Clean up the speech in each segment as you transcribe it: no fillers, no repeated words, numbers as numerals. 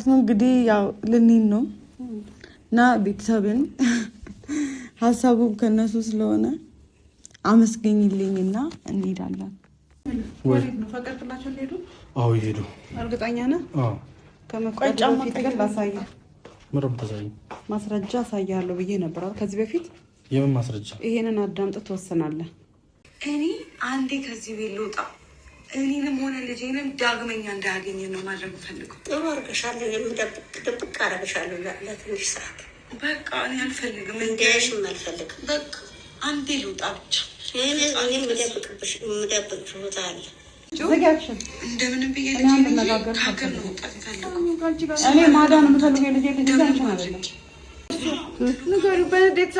ነው እንግዲህ ያው ልንሄድ ነው እና ቤተሰብን ሀሳቡም ከነሱ ስለሆነ አመስገኝልኝና እንሄዳለን። ወይ ነው ፈቀድክላቸው ሊሄዱ? አዎ ይሄዱ። እርግጠኛ ነህ? አዎ ከመፍቀድ በፊት ግን ላሳየህ ምንም ተሳይ ማስረጃ አሳያለሁ ብዬ ነበር ከዚህ በፊት። የምን ማስረጃ? ይሄንን አዳምጥ ትወሰናለህ። እኔ አንዴ ከዚህ ቤት ልውጣ፣ እኔንም ሆነ ልጄንም ዳግመኛ እንዳያገኘ ነው ማድረግ ፈልገው። ጥሩ አድርገሻለሁ። ድብቅ አደረግሻለሁ ለትንሽ ሰዓት። በቃ እኔ አልፈልግም፣ እንዲያይሽም አልፈልግም። በቃ አንዴ ልውጣ ብቻ። እኔ የምደብቅ ቦታ አለ። እንደምንም ብዬ ልነጋገር ከሀገር ነው መውጣት የፈለገው። እኔ ማዳን የምፈልገው ልጄ ልጅ አንቺን አይደለም። በንዴት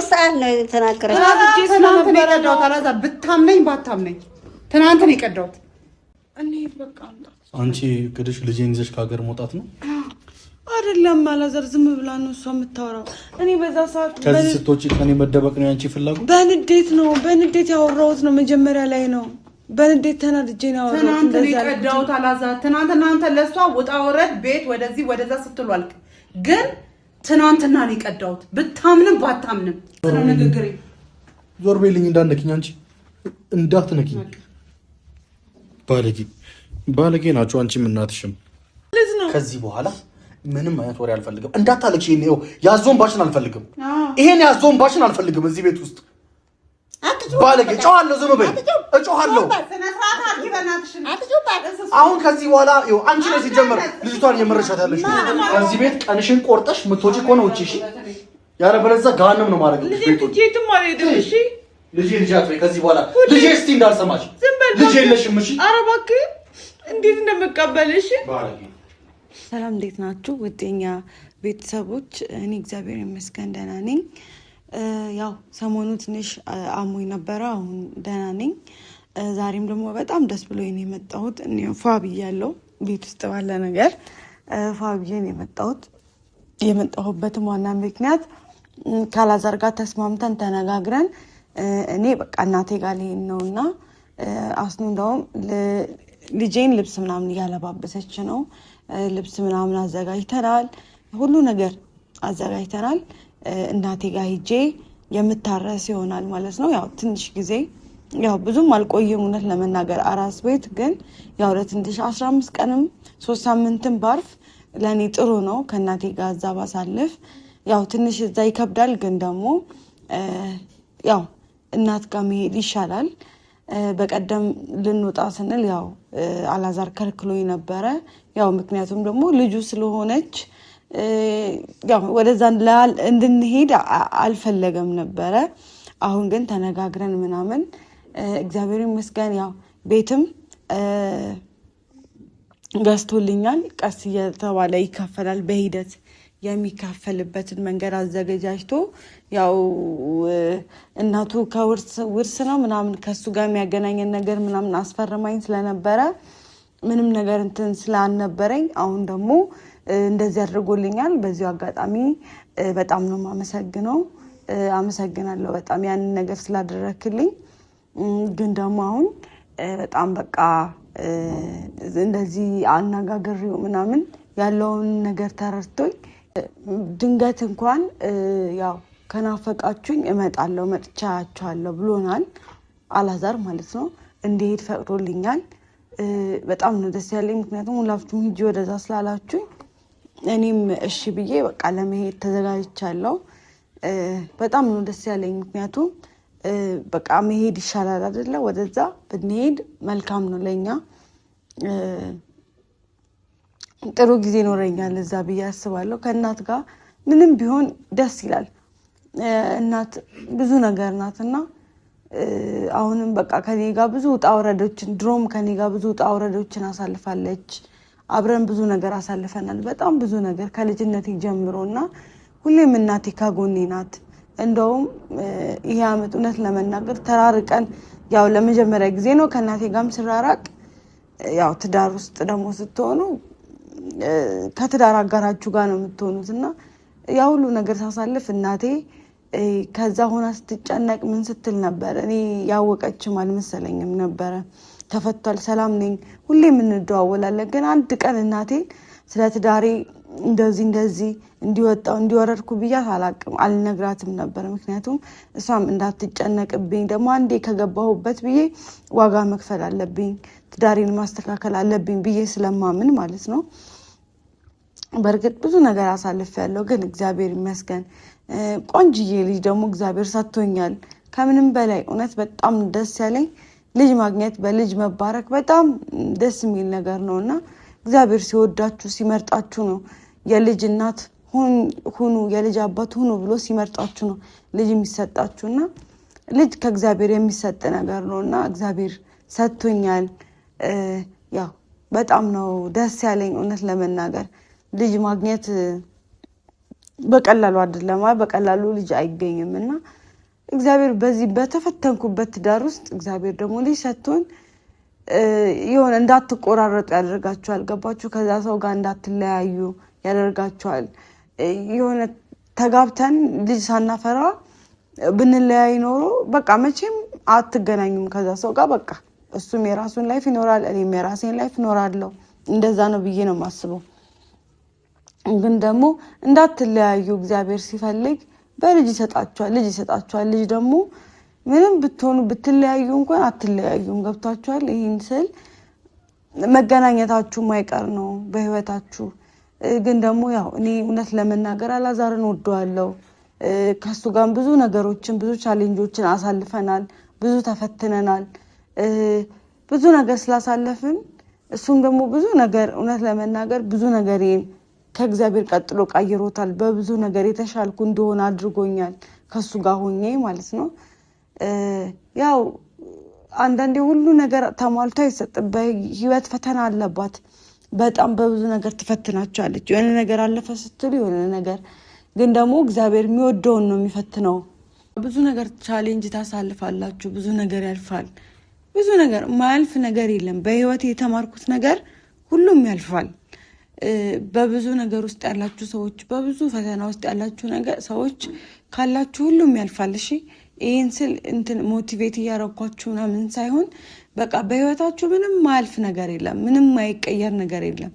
ሰዓት ነው የተናገረች። ትናንት ነው የቀዳሁት። አላዛር ብታምነኝ ባታምነኝ ትናንት ነው የቀዳሁት። እኔ በቃ አንቺ ግድሽ ልጄን ይዘሽ ከሀገር መውጣት ነው አይደለም? አላዛር ዝም ብላ ነው እሷ የምታወራው። እኔ በዛ ሰዓት ከዚህ ስትወጪ ከኔ መደበቅ ነው ያንቺ ፍላጎት? በንዴት ያወራሁት ነው። መጀመሪያ ላይ ነው በንዴት ተናድጄ ነው ያወራሁት። ትናንት ነው የቀዳሁት። አላዛር ትናንት እናንተ ለሷ ውጣ ወረድ ቤት ወደዚህ ወደዛ ስትሉ አልክ። ግን ትናንትና ነው የቀዳሁት። ብታምንም ባታምንም ነው ንግግሬ። ዞር በይልኝ፣ እንዳትነኪኝ፣ አንቺ እንዳትነኪኝ። ባለጌ ናችሁ አንቺም እናትሽም። ከዚህ በኋላ ምንም አይነት ወሬ አልፈልግም። እንዳታለቅሽ። ይሄን ያዞን ባሽን አልፈልግም። ይሄን ያዞን ባሽን አልፈልግም እዚህ ቤት ውስጥ። ባለጌ ጮሃለሁ፣ ዝም በይ፣ እጮሃለሁ። አሁን ከዚህ በኋላ አንቺ ነሽ ሲጀመር ልጅቷን እየመረሻት ያለሽ። ከዚህ ቤት ቀንሽን ቆርጠሽ ምትወጪ ከሆነ ውጪ፣ እሺ? ያለበለዚያ ጋንም ነው ማድረግ ልጅ ልጅቱም አልሄድም። እሺ ልጅ አትበይ ከዚህ በኋላ ልጅ እስቲ እንዳልሰማሽ። ልጅ የለሽም። እሺ ኧረ እባክህ እንዴት እንደምቀበልሽ። ሰላም እንዴት ናችሁ ውዴኛ ቤተሰቦች? እኔ እግዚአብሔር ይመስገን ደህና ነኝ። ያው ሰሞኑ ትንሽ አሞኝ ነበረ፣ አሁን ደህና ነኝ። ዛሬም ደግሞ በጣም ደስ ብሎኝ ነው የመጣሁት። እኔ ፏ ብያለሁ፣ ቤት ውስጥ ባለ ነገር ፏ ብዬ ነው የመጣሁት። የመጣሁበትም ዋና ምክንያት ካላዛር ጋር ተስማምተን ተነጋግረን እኔ በቃ እናቴ ጋር ልሄድ ነውና አስኑ እንደውም ልጄን ልብስ ምናምን እያለባበሰች ነው። ልብስ ምናምን አዘጋጅተናል፣ ሁሉ ነገር አዘጋጅተናል። እናቴ ጋር ሄጄ የምታረስ ይሆናል ማለት ነው። ያው ትንሽ ጊዜ ያው ብዙም አልቆይም እውነት ለመናገር አራስ ቤት ግን ያው ለትንሽ 15 ቀንም 3 ሳምንትም ባርፍ ለኔ ጥሩ ነው። ከእናቴ ጋር እዛ ባሳልፍ ያው ትንሽ እዛ ይከብዳል፣ ግን ደግሞ ያው እናት ጋር መሄድ ይሻላል። በቀደም ልንወጣ ስንል ያው አላዛር ከልክሎኝ ነበረ። ያው ምክንያቱም ደግሞ ልጁ ስለሆነች ያው ወደዛ እንድንሄድ አልፈለገም ነበረ። አሁን ግን ተነጋግረን ምናምን እግዚአብሔር ይመስገን ያው ቤትም ገዝቶልኛል። ቀስ እየተባለ ይከፈላል፣ በሂደት የሚካፈልበትን መንገድ አዘገጃጅቶ ያው እናቱ ከውርስ ነው ምናምን ከሱ ጋር የሚያገናኘን ነገር ምናምን አስፈርማኝ ስለነበረ ምንም ነገር እንትን ስላልነበረኝ አሁን ደግሞ እንደዚህ አድርጎልኛል። በዚሁ አጋጣሚ በጣም ነው የማመሰግነው። አመሰግናለሁ በጣም ያንን ነገር ስላደረክልኝ። ግን ደግሞ አሁን በጣም በቃ እንደዚህ አነጋገሪው ምናምን ያለውን ነገር ተረድቶኝ ድንገት እንኳን ያው ከናፈቃችሁኝ እመጣለሁ መጥቻችኋለሁ ብሎናል አላዛር ማለት ነው። እንዲሄድ ፈቅዶልኛል። በጣም ነው ደስ ያለኝ፣ ምክንያቱም ሁላችሁም ሂጂ ወደዛ ስላላችሁኝ እኔም እሺ ብዬ በቃ ለመሄድ ተዘጋጅቻለሁ። በጣም ነው ደስ ያለኝ፣ ምክንያቱም በቃ መሄድ ይሻላል አይደለ? ወደዛ ብንሄድ መልካም ነው ለኛ፣ ጥሩ ጊዜ ይኖረኛል እዛ ብዬ አስባለሁ። ከእናት ጋር ምንም ቢሆን ደስ ይላል። እናት ብዙ ነገር ናትና አሁንም በቃ ከኔ ጋር ብዙ ውጣ ውረዶችን ድሮም ከኔ ጋር ብዙ ውጣ ውረዶችን አሳልፋለች። አብረን ብዙ ነገር አሳልፈናል፣ በጣም ብዙ ነገር ከልጅነቴ ጀምሮና ሁሌም እናቴ ካጎኔ ናት። እንደውም ይሄ አመት እውነት ለመናገር ተራርቀን ያው ለመጀመሪያ ጊዜ ነው ከእናቴ ጋርም ስራራቅ። ያው ትዳር ውስጥ ደግሞ ስትሆኑ ከትዳር አጋራችሁ ጋር ነው የምትሆኑትና ያ ሁሉ ነገር ሳሳልፍ እናቴ ከዛ ሆና ስትጨነቅ ምን ስትል ነበር? እኔ ያወቀችም አልመሰለኝም ነበረ። ተፈቷል፣ ሰላም ነኝ፣ ሁሌም እንደዋወላለን። ግን አንድ ቀን እናቴ ስለ ትዳሬ እንደዚህ እንዲወጣው እንዲወረድኩ ብያት አላቅም አልነግራትም ነበር። ምክንያቱም እሷም እንዳትጨነቅብኝ ደግሞ አንዴ ከገባሁበት ብዬ ዋጋ መክፈል አለብኝ ትዳሬን ማስተካከል አለብኝ ብዬ ስለማምን ማለት ነው። በርግጥ ብዙ ነገር አሳልፌያለሁ፣ ግን እግዚአብሔር ይመስገን ቆንጅዬ ልጅ ደግሞ እግዚአብሔር ሰጥቶኛል። ከምንም በላይ እውነት በጣም ደስ ያለኝ ልጅ ማግኘት በልጅ መባረክ በጣም ደስ የሚል ነገር ነውና እግዚአብሔር ሲወዳችሁ ሲመርጣችሁ ነው የልጅ እናት ሁኑ የልጅ አባት ሁኑ ብሎ ሲመርጣችሁ ነው ልጅ የሚሰጣችሁና ልጅ ከእግዚአብሔር የሚሰጥ ነገር ነውና እግዚአብሔር ሰጥቶኛል። ያው በጣም ነው ደስ ያለኝ እውነት ለመናገር ልጅ ማግኘት በቀላሉ አይደለም፣ በቀላሉ ልጅ አይገኝምና እግዚአብሔር በዚህ በተፈተንኩበት ትዳር ውስጥ እግዚአብሔር ደግሞ ልጅ ሰጥቶን የሆነ እንዳትቆራረጡ ያደርጋችኋል። ገባችሁ? ከዛ ሰው ጋር እንዳትለያዩ ያደርጋችኋል። የሆነ ተጋብተን ልጅ ሳናፈራ ብንለያይ ኖሮ በቃ መቼም አትገናኙም ከዛ ሰው ጋር። በቃ እሱም የራሱን ላይፍ ይኖራል፣ እኔም የራሴን ላይፍ እኖራለሁ። እንደዛ ነው ብዬ ነው የማስበው። ግን ደግሞ እንዳትለያዩ እግዚአብሔር ሲፈልግ በልጅ ይሰጣችኋል። ልጅ ደግሞ ምንም ብትሆኑ ብትለያዩ እንኳን አትለያዩም። ገብታችኋል? ይህን ስል መገናኘታችሁ ማይቀር ነው በህይወታችሁ። ግን ደግሞ ያው እኔ እውነት ለመናገር አላዛርን ወደዋለሁ። ከሱ ጋር ብዙ ነገሮችን ብዙ ቻሌንጆችን አሳልፈናል፣ ብዙ ተፈትነናል። ብዙ ነገር ስላሳለፍን እሱም ደግሞ ብዙ ነገር እውነት ለመናገር ብዙ ነገሬን ከእግዚአብሔር ቀጥሎ ቀይሮታል። በብዙ ነገር የተሻልኩ እንደሆነ አድርጎኛል ከሱ ጋር ሆኜ ማለት ነው። ያው አንዳንዴ ሁሉ ነገር ተሟልቶ አይሰጥም። በህይወት ፈተና አለባት። በጣም በብዙ ነገር ትፈትናቸዋለች። የሆነ ነገር አለፈ ስትሉ የሆነ ነገር ግን ደግሞ እግዚአብሔር የሚወደውን ነው የሚፈትነው። ብዙ ነገር ቻሌንጅ ታሳልፋላችሁ። ብዙ ነገር ያልፋል። ብዙ ነገር ማያልፍ ነገር የለም። በህይወት የተማርኩት ነገር ሁሉም ያልፋል። በብዙ ነገር ውስጥ ያላችሁ ሰዎች፣ በብዙ ፈተና ውስጥ ያላችሁ ነገር ሰዎች ካላችሁ ሁሉም ያልፋል። እሺ ይሄን ስል ሞቲቬት እያረኳችሁ ምናምን ሳይሆን በቃ በህይወታችሁ ምንም ማያልፍ ነገር የለም፣ ምንም ማይቀየር ነገር የለም።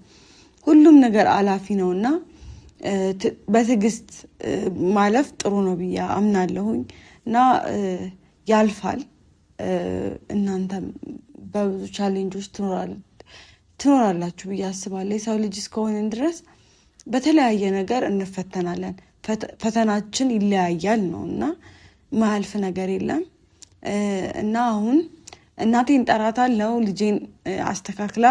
ሁሉም ነገር አላፊ ነውና በትዕግስት ማለፍ ጥሩ ነው ብዬ አምናለሁኝ እና ያልፋል። እናንተም በብዙ ቻሌንጆች ትኖራላችሁ ብዬ አስባለሁ። የሰው ልጅ እስከሆንን ድረስ በተለያየ ነገር እንፈተናለን። ፈተናችን ይለያያል ነው እና ማያልፍ ነገር የለም እና አሁን እናቴን ጠራታለሁ። ልጄን አስተካክላ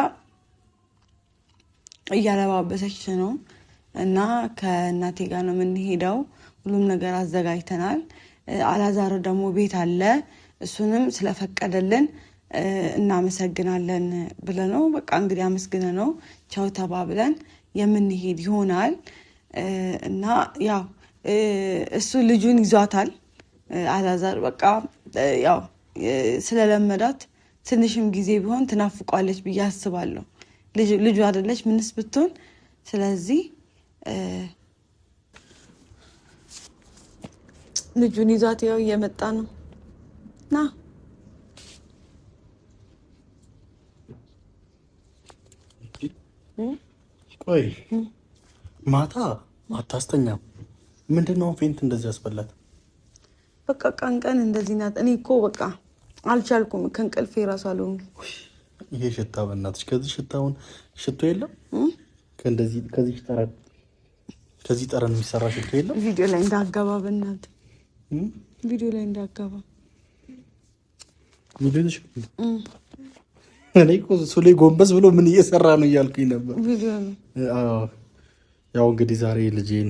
እያለባበሰች ነው እና ከእናቴ ጋር ነው የምንሄደው። ሁሉም ነገር አዘጋጅተናል። አላዛር ደግሞ ቤት አለ። እሱንም ስለፈቀደልን እናመሰግናለን ብለነው በቃ እንግዲህ አመስግነ ነው ቻው ተባብለን የምንሄድ ይሆናል እና ያው እሱ ልጁን ይዟታል አላዛር። በቃ ያው ስለለመዳት ትንሽም ጊዜ ቢሆን ትናፍቋለች ብዬ አስባለሁ። ልጁ አይደለች ምንስ ብትሆን። ስለዚህ ልጁን ይዟት ያው እየመጣ ነው ና ቆይ ማታ አታስተኛም? ምንድነው ፌንት እንደዚህ ያስበላት? በቃ ቀን እንደዚህ ናት። እኔ እኮ በቃ አልቻልኩም ከእንቅልፌ ራሱ አልሆንኩም። ይሄ ሽታ በእናትሽ ከዚህ ሽታውን ሽቶ የለም ከዚህ ጠረን የሚሰራ ሽቶ የለም። ቪዲዮ ላይ እንዳገባ በእናትህ ቪዲዮ ላይ እንዳገባ ቪዲዮሽ እኔ እኮ እሱ ላይ ጎንበስ ብሎ ምን እየሰራ ነው እያልኩኝ ነበር። ቪዲዮ ነው። ያው እንግዲህ ዛሬ ልጄን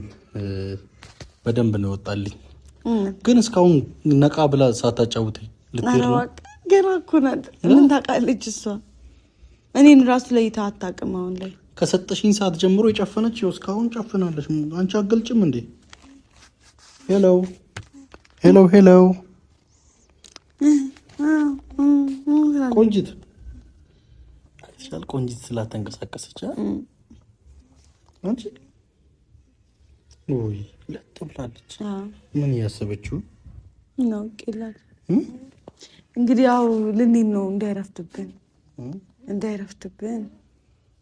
በደንብ ነው ወጣልኝ። ግን እስካሁን ነቃ ብላ ሳታጫውተኝ ልትሄድ ነው። ገና እኮ ናት። ምን ታውቃለች እሷ? እኔን ራሱ ለይታ አታውቅም። አሁን ላይ ከሰጠሽኝ ሰዓት ጀምሮ የጨፈነች ይኸው እስካሁን ጨፍናለች። አንቺ አገልጭም እንዴ? ሄሎ ሄሎ ሄሎ ቆንጂት ቆንጂት ስላተንቀሳቀሰች አንቺ ወይ ለጥ ብላለች። ምን እያሰበችው ነው? ቅላል እንግዲህ ያው ልንሄድ ነው እንዳይረፍትብን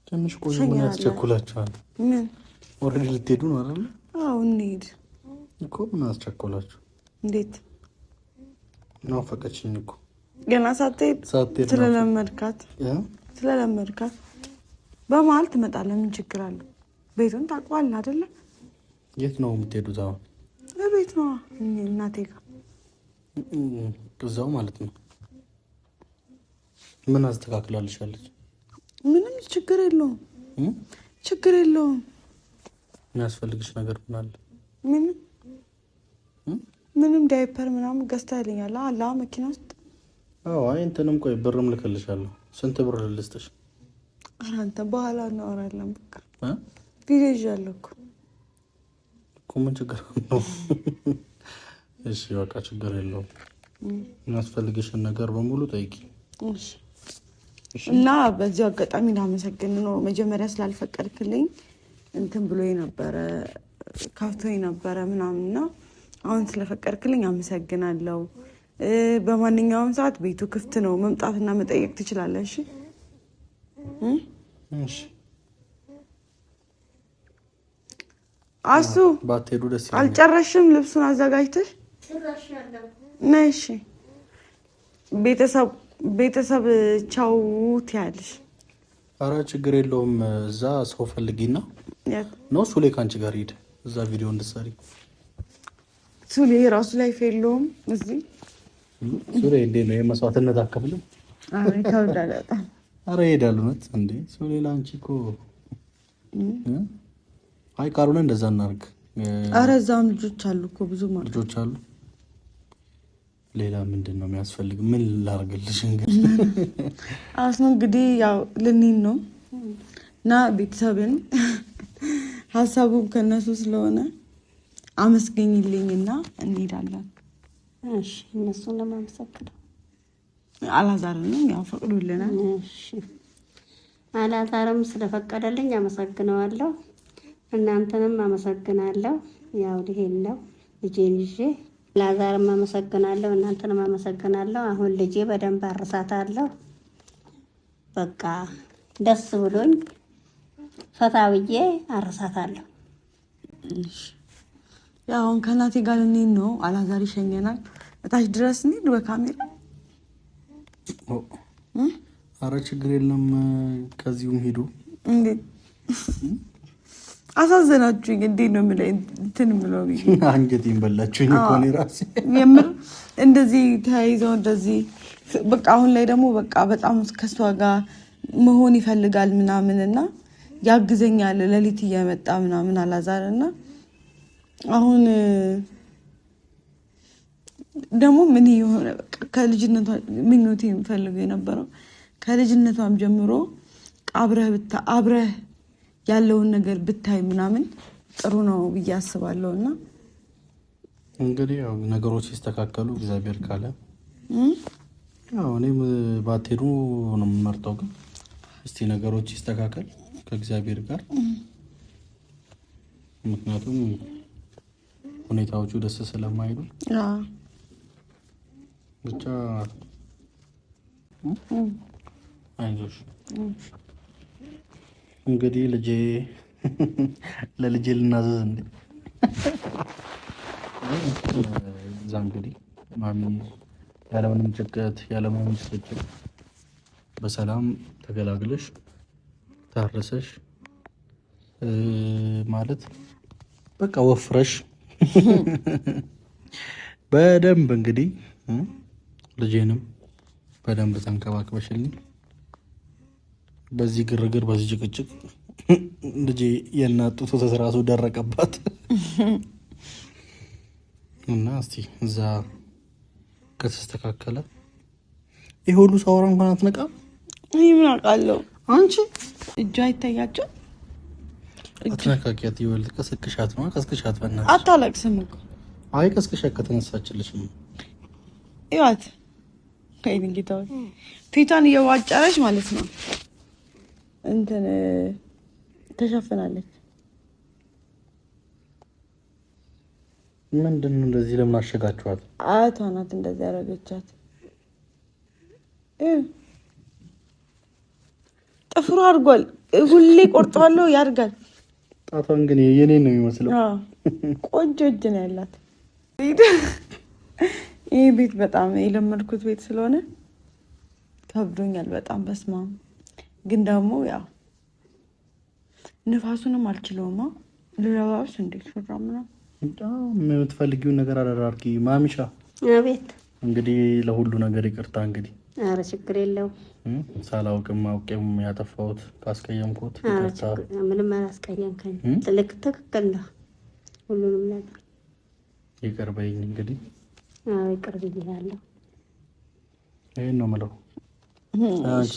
ትንሽ ቆዩ። ምን ያስቸኩላችኋል? ምን ኦልሬዲ ልትሄዱ ነው አይደል? አዎ እንሂድ እኮ። ምን አስቸኮላችሁ? እንዴት ናፈቀችኝ እኮ ገና ሳትሄድ ስለለመድካት በመሀል ትመጣለህ። ምን ችግር አለው? ቤቱን ታውቀዋለህ አይደለ? የት ነው የምትሄዱት አሁን? ቤት ነው እናቴ ጋር እዛው ማለት ነው። ምን አስተካክላልሻለች? ምንም ችግር የለውም። ችግር የለውም። የሚያስፈልግሽ ነገር ምን አለ? ምንም ዳይፐር ምናምን ገዝታልኛል አላ መኪና ውስጥ። አዎ አይ እንትንም ቆይ ብርም ልክልሻለሁ። ስንት ብር ልስጥሽ? ኧረ አንተ በኋላ እናወራለን። በቃ ቪዲዮ ይዣለሁ እኮ ምን ችግር ነው? እሺ በቃ ችግር የለውም። የሚያስፈልግሽን ነገር በሙሉ ጠይቂ። እሺ። እና በዚህ አጋጣሚ ላመሰግን ነው። መጀመሪያ ስላልፈቀድክልኝ እንትን ብሎ ነበረ ካፍቶኝ ነበረ ምናምንና አሁን ስለፈቀድክልኝ አመሰግናለሁ። በማንኛውም ሰዓት ቤቱ ክፍት ነው፣ መምጣትና መጠየቅ ትችላለህ። እሺ እሺ። አሱ ባትሄዱ ደስ ይላል። አልጨረሽም? ልብሱን አዘጋጅተሽ ነይ። እሺ ቤተሰብ ቻው ትያለሽ። ኧረ ችግር የለውም። እዛ ሰው ፈልጊና ነው ሱሌ ከአንቺ ጋር ሂድ፣ እዛ ቪዲዮ እንድትሰሪ። ሱሌ ራሱ ላይ የለውም እዚህ። ሱሌ እንዴት ነው የመስዋዕትነት አከፍልም? አረ ይከብዳል በጣም። አረ ይሄዳል እውነት እንዴ ሱሌ ለአንቺ እኮ። አይ ካልሆነ እንደዛ እናድርግ። አረ እዛም ልጆች አሉ እኮ ብዙ ማለት ልጆች አሉ። ሌላ ምንድን ነው የሚያስፈልግ? ምን ላድርግልሽ? እንግዲህ አስኑ እንግዲህ ያው ልንሄድ ነው እና ቤተሰብን ሀሳቡም ከነሱ ስለሆነ አመስገኝልኝና እንሄዳለን። እሺ እነሱን ለማመሰግነው አላዛርንም ያው ፈቅዶልናል። እሺ አላዛርም ስለፈቀደልኝ አመሰግነዋለሁ። እናንተንም አመሰግናለሁ። ያው ልሄድ ነው ልጄን ይዤ። አላዛርም አመሰግናለሁ፣ እናንተንም አመሰግናለሁ። አሁን ልጄ በደንብ አርሳታለሁ። በቃ ደስ ብሎኝ ፈታ ብዬ አርሳታለሁ። ያው አሁን ከእናቴ ጋር ልንሄድ ነው። አላዛር ይሸኘናል። እታች ድረስ እንሂድ በካሜራ። አረ ችግር የለም ከዚሁም ሂዱ። እንዴት አሳዘናችሁኝ። እንዴት ነው የምልህ እንትን የምለው አንጀቴን በላችሁኝ እኮ እኔ ራሴ የምር እንደዚህ ተያይዘው እንደዚህ በቃ አሁን ላይ ደግሞ በቃ በጣም ከሷ ጋር መሆን ይፈልጋል ምናምን እና ያግዘኛል ሌሊት እየመጣ ምናምን አላዛር እና አሁን ደግሞ ምን የሆነ በቃ ከልጅነቷ ምኞቴ የምፈልገው የነበረው ከልጅነቷም ጀምሮ አብረህ ያለውን ነገር ብታይ ምናምን ጥሩ ነው ብዬ አስባለሁ። እና እንግዲህ ያው ነገሮች ሲስተካከሉ እግዚአብሔር ካለ ያው እኔም ባትሄዱ ነው የምመርጠው። ግን እስቲ ነገሮች ይስተካከል ከእግዚአብሔር ጋር። ምክንያቱም ሁኔታዎቹ ደስ ስለማይሉ ብቻ አይዞሽ። እንግዲህ ለልጄ ልናዘዝ እንዴ? እዛ እንግዲህ ማሚ ያለምንም ጭንቀት ያለምንም ጭቅጭቅ በሰላም ተገላግለሽ ታረሰሽ ማለት በቃ ወፍረሽ በደንብ እንግዲህ ልጄንም በደንብ ተንከባክበሽልኝ። በዚህ ግርግር በዚህ ጭቅጭቅ ልጄ የእናት ጡት ተስራሱ ደረቀባት እና እስቲ እዛ ከተስተካከለ ይሄ ሁሉ ሳወራ እንኳን አትነቃም። እኔ ምን አውቃለሁ? አንቺ እጇ አይታያቸው አትነካኪያት። ይወልድ ቀስቅሻት ነው ቀስቅሻት። በእናትሽ አታለቅስም እኮ። አይ ቀስቅሻት ከተነሳችልሽም ይዋት ከይንጊታው ፊቷን እየዋጨረች ማለት ነው እንትን ተሸፍናለች። ምንድን ነው እንደዚህ? ለምን አሸጋችኋት? አያቷ ናት እንደዚህ ያደረገቻት። ጥፍሩ አድርጓል። ሁሌ ቆርጠዋለሁ ያድጋል። ጣቷን ግን የኔ ነው የሚመስለው። ቆንጆ እጅ ነው ያላት። ይህ ቤት በጣም የለመድኩት ቤት ስለሆነ ከብዶኛል በጣም በስማም። ግን ደግሞ ያው ንፋሱንም አልችለውማ። ልለባብስ እንዴት ሹራ ምናምን የምትፈልጊውን ነገር አደራርጊ ማሚሻ። አቤት። እንግዲህ ለሁሉ ነገር ይቅርታ። እንግዲህ ኧረ ችግር የለውም። ሳላውቅም አውቄም ያጠፋሁት ካስቀየምኩት ይቅርታ። ምንም አላስቀየምከኝ። ልክ ትክክል ነው። ሁሉንም ነገር ይቅር በይኝ። እንግዲህ ይቅር ብያለሁ። ይሄን ነው የምለው።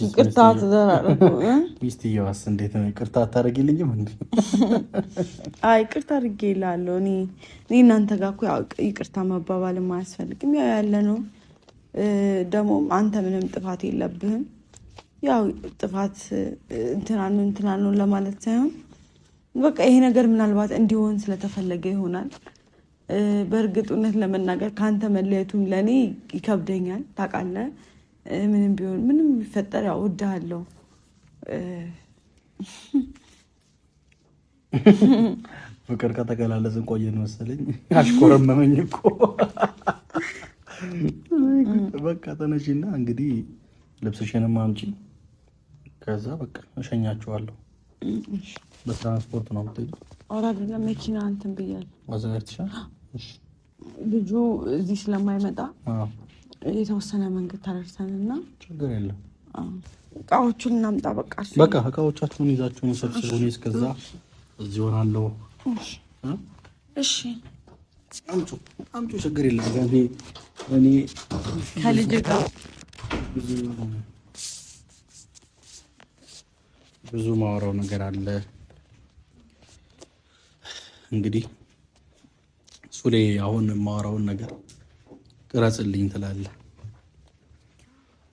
ይቅርታ ተደራረጉ። ሚስትየዋስ እንዴት ነው? ይቅርታ አታደርጊልኝም እንዴ? አይ ይቅርታ አድርጌልሃለሁ። እኔ እናንተ ጋር እኮ ይቅርታ መባባልም አያስፈልግም። ያው ያለ ነው። ደግሞ አንተ ምንም ጥፋት የለብህም። ያው ጥፋት እንትናኑ ለማለት ሳይሆን በቃ ይሄ ነገር ምናልባት እንዲሆን ስለተፈለገ ይሆናል። በእርግጥ እውነት ለመናገር ከአንተ መለየቱም ለእኔ ይከብደኛል ታውቃለህ። ምንም ቢሆን ምንም የሚፈጠር ያው እወድሃለሁ። ፍቅር ከተገላለጽን ቆየን መሰለኝ። አሽኮረመመኝ እኮ። በቃ ተነሺና እንግዲህ ልብስሽንም አምጪ። ከዛ በቃ እሸኛችኋለሁ። በትራንስፖርት ነው የምትሄጂው? ኧረ አይደለም መኪና እንትን ብያለሁ። አዘጋጅተሻል? ልጁ እዚህ ስለማይመጣ የተወሰነ መንገድ ታደርሰንና ችግር የለም። እቃዎቹን እናምጣ። በቃ እቃዎቻችሁን ይዛችሁን ሰብስቡ። እኔ እስከዛ እዚህ ሆናለሁ። እሺ አምጪው፣ ችግር የለም። እኔ ከልጅ ጋር ብዙ ማወራው ነገር አለ። እንግዲህ ሱሌ አሁን ማወራውን ነገር ቅረጽልኝ ትላለህ።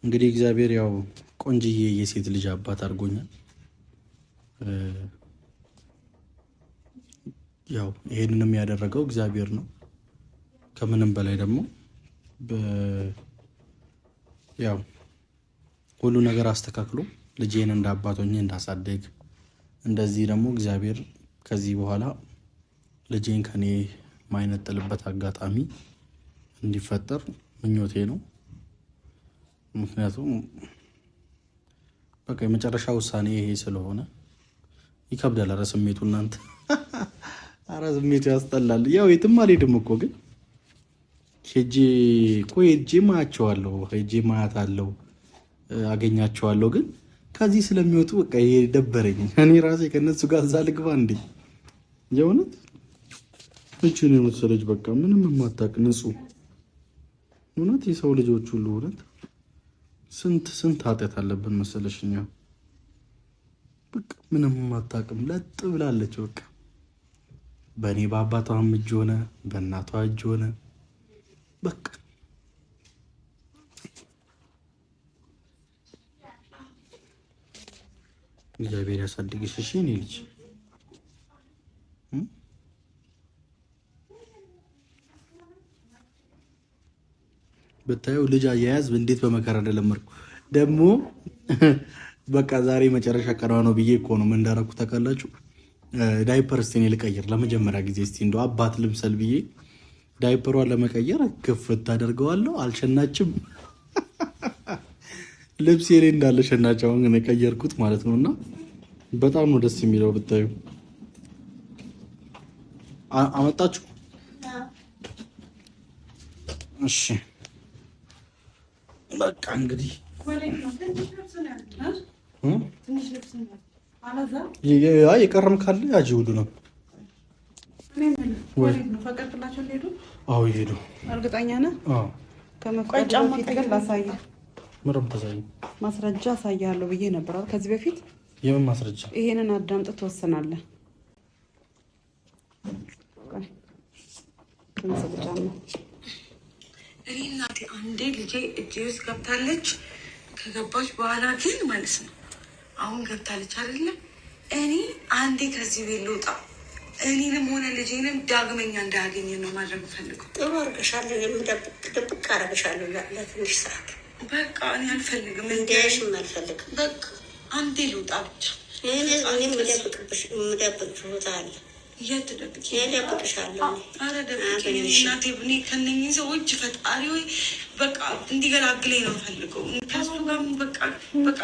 እንግዲህ እግዚአብሔር ያው ቆንጅዬ የሴት ልጅ አባት አድርጎኛል። ያው ይሄንንም ያደረገው እግዚአብሔር ነው። ከምንም በላይ ደግሞ ያው ሁሉ ነገር አስተካክሎ ልጄን እንደ አባቶኝ እንዳሳደግ እንደዚህ ደግሞ እግዚአብሔር ከዚህ በኋላ ልጄን ከኔ ማይነጥልበት አጋጣሚ እንዲፈጠር ምኞቴ ነው። ምክንያቱም በቃ የመጨረሻ ውሳኔ ይሄ ስለሆነ ይከብዳል። ኧረ ስሜቱ እናንተ ኧረ ስሜቱ ያስጠላል። ያው የትም አልሄድም እኮ ግን ሄጄ ማያቸዋለሁ፣ ሄጄ ማያታለሁ፣ አገኛቸዋለሁ። ግን ከዚህ ስለሚወጡ በቃ ይሄ ደበረኝ። እኔ ራሴ ከነሱ ጋር እዛ ልግባ እንዴ? የእውነት እችን የመሰለች በቃ ምንም የማታውቅ ንጹህ እውነት የሰው ልጆች ሁሉ እውነት ስንት ኃጢአት አለብን መሰለሽኛ። በቃ ምንም የማታውቅም ለጥ ብላለች። በቃ በእኔ በአባቷም እጅ ሆነ በእናቷ እጅ ሆነ በቃ እግዚአብሔር ያሳድግሽ። እሺ እኔ ልጅ ብታየው ልጅ አያያዝ እንዴት በመከራ እንደለመድኩ ደግሞ በቃ ዛሬ መጨረሻ ቀኗ ነው ብዬ እኮ ነው። ምን እንዳደረኩ ታውቃላችሁ? ዳይፐር እስቲ እኔ ልቀይር ለመጀመሪያ ጊዜ እስቲ እንደው አባት ልምሰል ብዬ ዳይፐሯን ለመቀየር ክፍት ታደርገዋለሁ። አልሸናችም። ልብስ የኔ እንዳለ ሸናቻውን ግን የቀየርኩት ማለት ነው። እና በጣም ነው ደስ የሚለው ብታዩ። አመጣችሁ? እሺ በቃ እንግዲህ የቀረም ካለ ያጂ ሁሉ ነው። አዎ ይሄዱ። እርግጠኛ ነህ? ከመቋጫ በፊት ግን ላሳየህ ማስረጃ አሳያለሁ ብዬ ነበር ከዚህ በፊት። የምን ማስረጃ? ይሄንን አዳምጥ ትወስናለህ። እኔ እናቴ አንዴ ልጄ እጄ ውስጥ ገብታለች። ከገባች በኋላ ግን ማለት ነው አሁን ገብታለች አይደለም። እኔ አንዴ ከዚህ ቤት ልውጣ፣ እኔንም ሆነ ልጄንም ዳግመኛ እንዳያገኘ ነው ማድረግ ፈልገው። ጥሩ አድርገሻለሁ። ድብቅ አደረግሻለሁ ለትንሽ ሰዓት። በቃ እኔ አልፈልግም፣ እንዲያይሽም አልፈልግም። በቃ አንዴ ልውጣ ብቻ እኔም ምደብቅብሽ ቦታ አለ ደብቅሻለሁ። ኧረ ደብቅኝ እናቴ። እኔ ከእነኝህ ሰዎች ፈጣሪ ወይ በቃ እንዲገላግለኝ ነው ፈልገው። ከሱ ጋር በቃ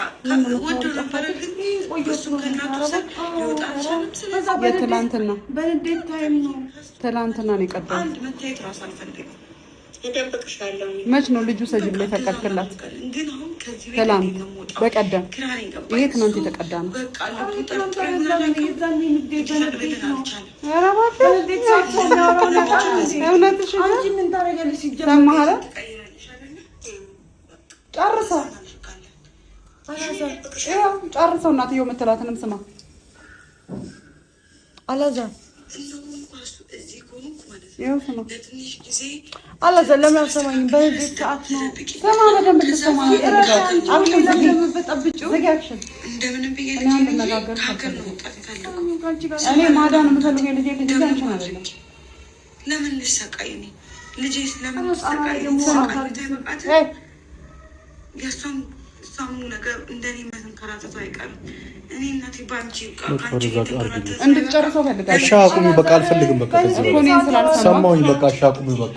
ወዶ ነበረ ግን እሱ ከእናቱ ሰር ሊወጣ አልቻለም። ስለዚህ የትላንትና በንዴት ታይም ነው ትላንትና ነው የቀዳው። አንድ መታየት ራሱ አልፈልግም። እደብቅሻለሁ። መች ነው ልጁ ሰጅ ብላ የፈቀድክላት? ግን አሁን ከዚህ ትላንት በቀደም ይሄ ትናንት የተቀዳ ነው። ጨርሰው እናትየው የምትላትንም ስማ አላዛር አላዛር ለምን አልሰማኝም? በንዴት ሰዓት ነው። ስማ በደንብ ልትሰማ ነው ፈልጋለሁ። እኔ ማዳን የምፈልገው የልጄ ልጅ አንቺን አይደለም። ለምን ልሰቃይ? ልጄ ለምን ልሰቃይ? እሷም ነገር እንደኔ መንከራተቱ አይቀርም። እኔ እናቴ ባንቺ እንድትጨርሰው ፈልጋለሁ። እሺ አቁሚ፣ በቃ አልፈልግም። በቃ ሰማሁኝ። በቃ እሺ አቁሚ፣ በቃ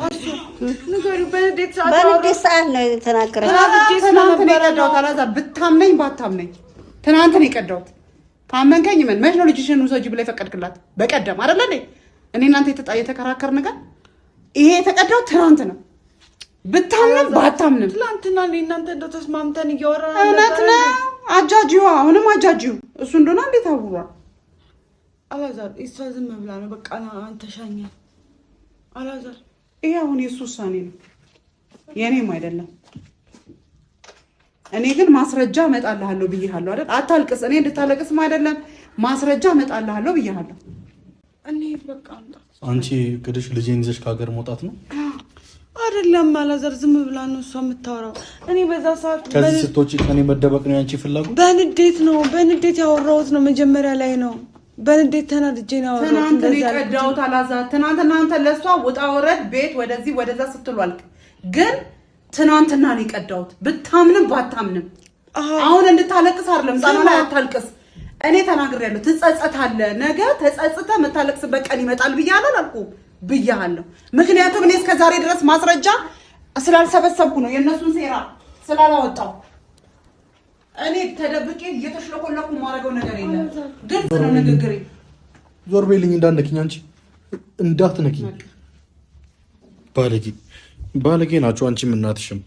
በንዴት ሰዓት ነው የተናገረችው። ትናንት ነው የቀዳሁት። አላዛር ብታምነኝ ባታምነኝ ትናንት ነው የቀዳሁት። ካመንከኝ ምን መች ነው ልጅሽን ውሰጂ ብላ የፈቀድክላት? በቀደም አይደለ እንዴ? እኔ እናንተ የተከራከር ነገር ይሄ የተቀዳው ትናንት ነው። ብታምንም ባታምንም ትናንትና እኔ እናንተ እንደው ተስማምተን እያወራን እውነት ነው። አጃጂዋ አሁንም አጃጂው እሱ እንደሆነ እንዴት አውሯል? አላዛር እሷ ዝም ብላ ነው በቃ አንተ ሻኛ አላዛር። ይሄ አሁን የእሱ ውሳኔ ነው የኔም አይደለም። እኔ ግን ማስረጃ እመጣልሃለሁ ብዬሃለሁ አይደል? አታልቅስ። እኔ እንድታለቅስም አይደለም ማስረጃ እመጣልሃለሁ ብዬሃለሁ። እኔ በቃ አንቺ ቅድሽ ልጄን ይዘሽ ከሀገር መውጣት ነው አይደለም? አላዛር ዝም ብላ ነው እሷ የምታወራው። እኔ በዛ ሰዓት ከዚህ ስትወጪ ከኔ መደበቅ ነው ያንቺ ፍላጎት? በንዴት ያወራሁት ነው። መጀመሪያ ላይ ነው በንዴት ተናድጄ ነው ያወራሁት። ትናንት ነው የቀዳሁት አላዛር። ትናንትና አንተ ለሷ ውጣ ወረድ ቤት ወደዚህ ወደዛ ስትሉ አልክ። ግን ትናንትና ነው የቀዳሁት። ብታምንም ባታምንም አሁን እንድታለቅስ አይደለም። ዛሬ ላይ አታልቅስ። እኔ ተናግሬያለሁ። ትጸጸታለህ። ነገ ተጸጽተህ የምታለቅስበት ቀን ይመጣል ብያለሁ አላልኩም? ብያለሁ። ምክንያቱም እኔ እስከዛሬ ድረስ ማስረጃ ስላልሰበሰብኩ ነው፣ የእነሱን ሴራ ስላላወጣው። እኔ ተደብቄ እየተሽለኮለኩ ማድረገው ነገር የለም። ግልጽ ነው ንግግሬ። ዞር በይልኝ፣ እንዳትነኪኝ፣ አንቺ እንዳትነኪኝ። ባለጌ ናቸው አንቺም እናትሽም።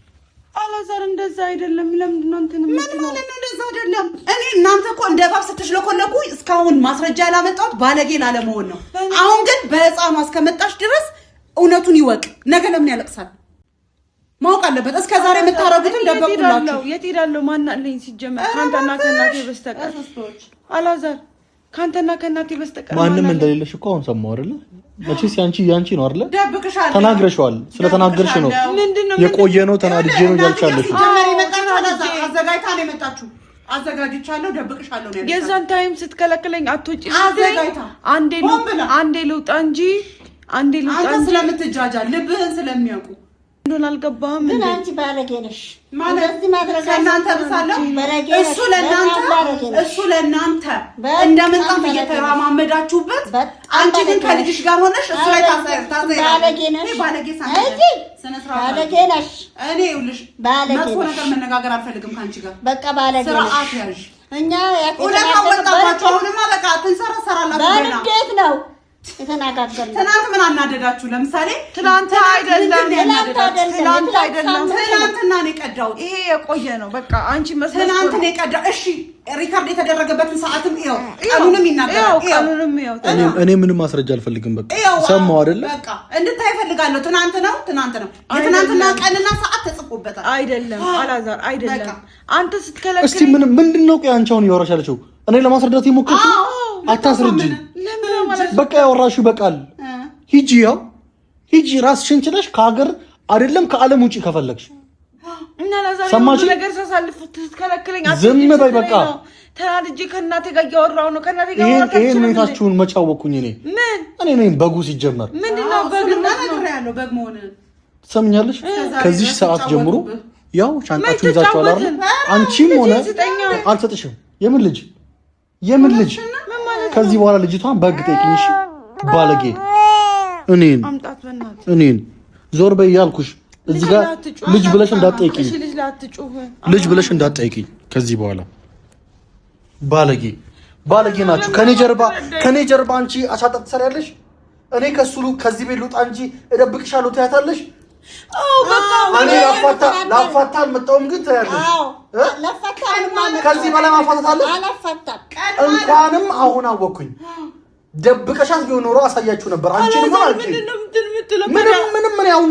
አላዛር እንደዛ አይደለም። ለምንድን ነው እንትን ምን ማለት ነው? እንደዛ አይደለም። እኔ እናንተ እኮ እንደ እባብ ስትሽለኮለኩ እስካሁን ማስረጃ ያላመጣሁት ባለጌ ላለመሆን ነው። አሁን ግን በህፃኗ እስከመጣሽ ድረስ እውነቱን ይወቅ። ነገ ለምን ያለቅሳል? ማወቅ አለበት። እስከ ዛሬ የምታረጉትን ደበቁላችሁ። የት ሄዳለሁ? ማን አለኝ ሲጀመር? ካንተና ከእናቴ በስተቀር አላዛር፣ ካንተና ከእናቴ በስተቀር ማንም እንደሌለሽ እኮ አሁን ሰማሁ አይደለ? መቼስ ያንቺ ነው አይደለ? ደብቅሻለሁ። ተናግረሻል። ስለተናገርሽ ነው የቆየ ነው። ተናድጄ ነው ያልቻለሽ። አዘጋጅታ ነው የመጣችሁ። አዘጋጅቻለሁ። ደብቅሻለሁ ነው ያልኩት። የዛን ታይም ስትከለክለኝ አትወጪ አዘጋጅታ አንዴ ልውጣ እንጂ አንተ ስለምትጃጃል ልብህን ስለሚያውቁ እንደሆነ አልገባህም። ግን አንቺ ባለጌ ነሽ ማለት ከእናንተ ብሳለሁ። እሱ ለእናንተ እንደምንጣፍ እየተራማመዳችሁበት፣ አንቺ ግን ከልጅሽ ጋር ሆነሽ እሱ ላይ ባለጌ ነሽ። እኔ ይኸውልሽ መጥፎ ነገር መነጋገር አልፈልግም ከአንቺ ጋር። በቃ ባለጌ ነሽ። ስርዓት ያዥ። እኛ ወጣባችሁ። አሁንማ በቃ ትንሰራሰራላችሁ። እንዴት ነው የተናጋገርነው? ትናንት ምን አናደዳችሁ? ለምሳሌ ትናንት አይደለም ትናንትና ነው የቀዳሁት። ይሄ የቆየ ነው። በቃ አንቺ መስሎሽ ትናንት ነው የቀዳሁት። እሺ ሪካርድ የተደረገበትን ሰዓትም ይኸው፣ ቀኑንም ይናገራል። እኔ ምንም ማስረጃ አልፈልግም። በቃ ሰማሁ አይደለ? በቃ እንድታይ እፈልጋለሁ። ትናንት ነው የትናንትና ቀንና ሰዓት ተጽፎበታል። አይደለም አላዛር፣ አይደለም አንተ ስትከለክል። እስቲ ምንድነው ቆይ አንቺ አሁን እያወራሽ ያለችው? እኔ ለማስረዳት የሞከርኩ አታስረጂ። በቃ ያወራሽው በቃል ሂጂ ራስሽን ችለሽ ከሀገር አይደለም ከዓለም ውጪ ከፈለግሽ እና ለዛሬ ነገር ሳሳልፍ ትከለክለኝ። ዝም በይ በቃ። ተናድጄ ከእናቴ ጋር እያወራሁ ነው። ከእናቴ ጋር ወራታችሁ ይሄን ሁኔታችሁን መች አወኩኝ? እኔ ነኝ በጉ ሲጀመር። ምንድነው በግ መሆን ትሰምኛለሽ? ከዚህ ሰዓት ጀምሮ ያው ሻንጣችሁን ይዛችኋል አይደል? አንቺም ሆነ አልሰጥሽም የምን ልጅ ከዚህ በኋላ ልጅቷን በግ ጠይቂኝ እሺ ባለጌ እኔን ዞር በይ ያልኩሽ እዚህ ጋር ልጅ ብለሽ እንዳትጠይቂኝ ከዚህ በኋላ ባለጌ ናችሁ ከኔ ጀርባ አንቺ አሻጣጥ ትሰሪያለሽ እኔ ከዚህ ቤት ልውጣ እንጂ እደብቅሻለሁ ትያታለሽ እኔ ላፋታ አልመጣሁም ግን ትያለሽ ከዚህ በላይ ማፋታት አለ እንኳንም አሁን አወኩኝ ደብቀሻት ቢሆን ኖሮ አሳያችሁ ነበር አንቺንም አንቺ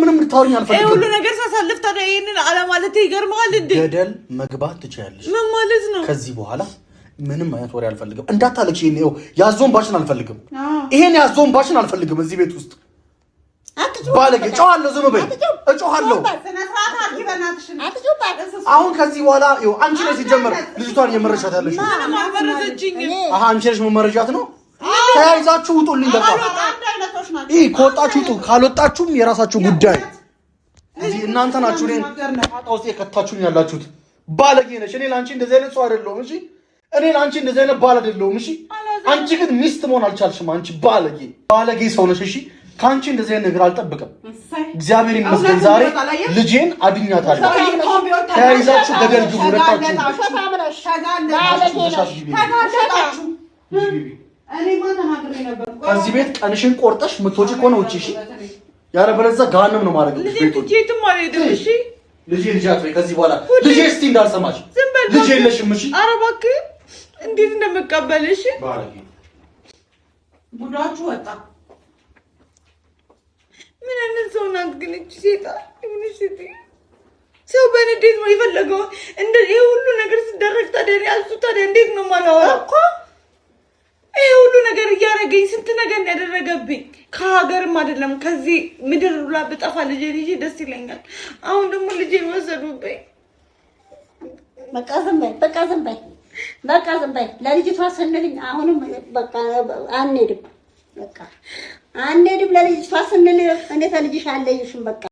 ምንም ልታወሪኝ አልፈልግም ሁሉ ነገር ሳሳልፍ ታዲያ ይሄንን አለማለቴ ይገርማል እንዴ ገደል መግባት ትችያለሽ ምን ማለት ነው ከዚህ በኋላ ምንም አይነት ወሬ አልፈልግም እንዳታለቅሽ ይሄን ያዞን ባሽን አልፈልግም ይሄን ያዞን ባሽን አልፈልግም እዚህ ቤት ውስጥ ባለጌ ጮሃለሁ ዝም በይ እጮሃለሁ አሁን ከዚህ በኋላ አንቺ ነሽ ሲጀመር ልጅቷን የመረሻት ያለሽ አንቺ ነሽ መመረጃት ነው ተያይዛችሁ ውጡልኝ በቃ ከወጣችሁ ውጡ ካልወጣችሁም የራሳችሁ ጉዳይ እዚህ እናንተ ናችሁ እኔን ውስጥ የከታችሁኝ ያላችሁት ባለጌ ነሽ እኔ ለአንቺ እንደዚህ አይነት ሰው አይደለሁም እሺ እኔ ለአንቺ እንደዚህ አይነት ባል አይደለሁም እሺ አንቺ ግን ሚስት መሆን አልቻልሽም አንቺ ባለጌ ሰው ነሽ እሺ ካንቺ እንደዚህ አይነት ነገር አልጠብቅም እግዚአብሔር ይመስገን ዛሬ ልጄን አድኛታለሁ ተያይዛችሁ ገደል ግቡ ሁለታችሁ ከዚህ ቤት ቀንሽን ቆርጠሽ ምትወጪ ከሆነ ውጪ እሺ ያለበለዚያ ገሃነም ነው ማድረግ ልጄ አትበይ ከዚህ በኋላ ልጄ እስቲ እንዳልሰማሽ ልጄ የለሽም እሺ ኧረ እባክህ እንዴት እንደምቀበልሽ ጉዳችሁ ወጣ ምን አይነት ሰው ናት ግን እቺ ሴጣን ሰው በንዴት ነው የፈለገው ይሄ ሁሉ ነገር ሲደረግ ታዲያ እንዴት ነው የማላወራው እኮ ይሄ ሁሉ ነገር እያደረገኝ ስንት ነገር ያደረገብኝ ከሀገርም አይደለም ከዚህ ምድር ላይ ብጠፋ ልጄ ደስ ይለኛል አሁን ደግሞ ልጄን ወሰዱብኝ በቃ ዝም በይ ለልጅቷ ስንልኝ አሁንም በቃ አንሄድም ለልጅቷ ስንል እኔ ተልጅሽ አለይሽም በቃ